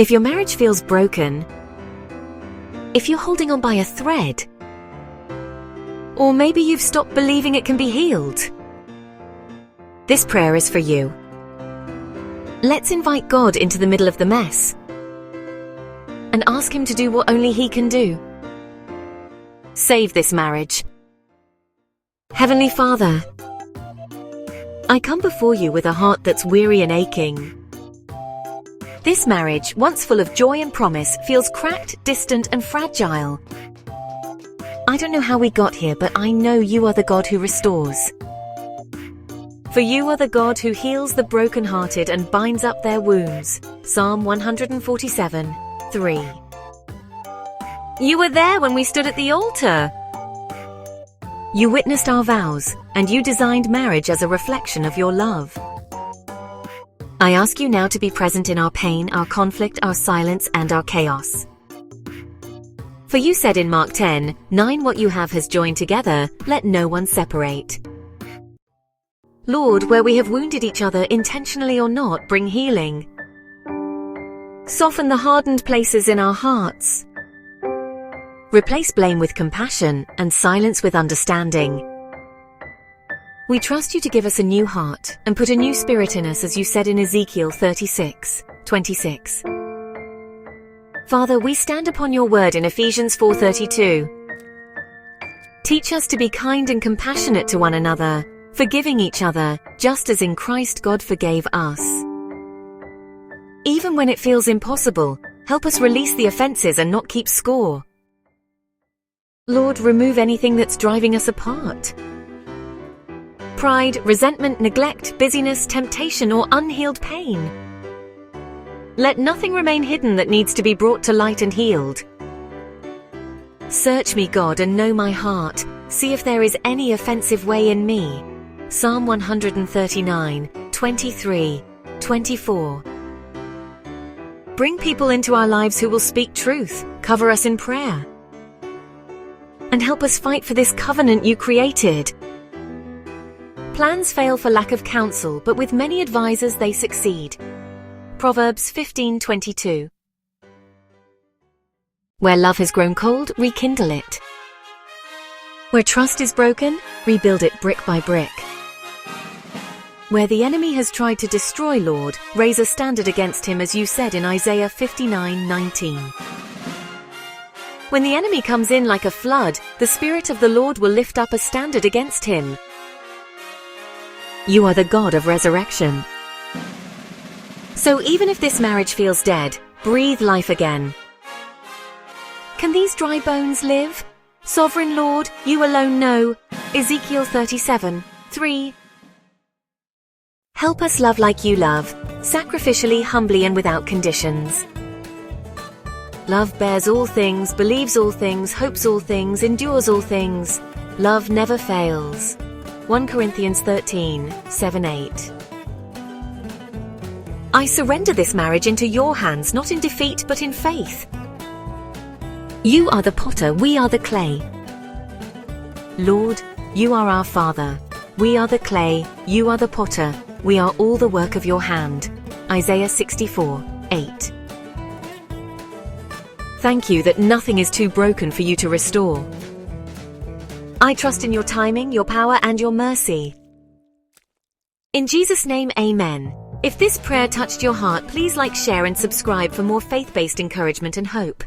If your marriage feels broken, if you're holding on by a thread, or maybe you've stopped believing it can be healed, this prayer is for you. Let's invite God into the middle of the mess and ask Him to do what only He can do. Save this marriage. Heavenly Father, I come before you with a heart that's weary and aching. This marriage, once full of joy and promise, feels cracked, distant, and fragile. I don't know how we got here, but I know you are the God who restores. For you are the God who heals the brokenhearted and binds up their wounds. Psalm 147:3. You were there when we stood at the altar. You witnessed our vows, and you designed marriage as a reflection of your love. I ask you now to be present in our pain, our conflict, our silence, and our chaos. For you said in Mark 10:9, what you have has joined together, let no one separate. Lord, where we have wounded each other intentionally or not, bring healing. Soften the hardened places in our hearts. Replace blame with compassion and silence with understanding. We trust you to give us a new heart and put a new spirit in us, as you said in Ezekiel 36:26. Father, we stand upon your word in Ephesians 4:32. Teach us to be kind and compassionate to one another, forgiving each other, just as in Christ God forgave us. Even when it feels impossible, help us release the offenses and not keep score. Lord, remove anything that's driving us apart. Pride, resentment, neglect, busyness, temptation, or unhealed pain. Let nothing remain hidden that needs to be brought to light and healed. Search me, God, and know my heart. See if there is any offensive way in me. Psalm 139:23-24. Bring people into our lives who will speak truth, cover us in prayer, and help us fight for this covenant you created. Plans fail for lack of counsel, but with many advisors they succeed. Proverbs 15:22. Where love has grown cold, rekindle it. Where trust is broken, rebuild it brick by brick. Where the enemy has tried to destroy, Lord, raise a standard against him, as you said in Isaiah 59:19. When the enemy comes in like a flood, the Spirit of the Lord will lift up a standard against him. You are the God of resurrection. So even if this marriage feels dead, breathe life again. Can these dry bones live? Sovereign Lord, you alone know. Ezekiel 37:3. Help us love like you love, sacrificially, humbly, and without conditions. Love bears all things, believes all things, hopes all things, endures all things. Love never fails. 1 Corinthians 13:7-8. I surrender this marriage into your hands, not in defeat but in faith. You are the potter, we are the clay. Lord, you are our Father. We are the clay, you are the potter. We are all the work of your hand. Isaiah 64:8. Thank you that nothing is too broken for you to restore. I trust in your timing, your power, and your mercy. In Jesus' name, amen. If this prayer touched your heart, please like, share, and subscribe for more faith-based encouragement and hope.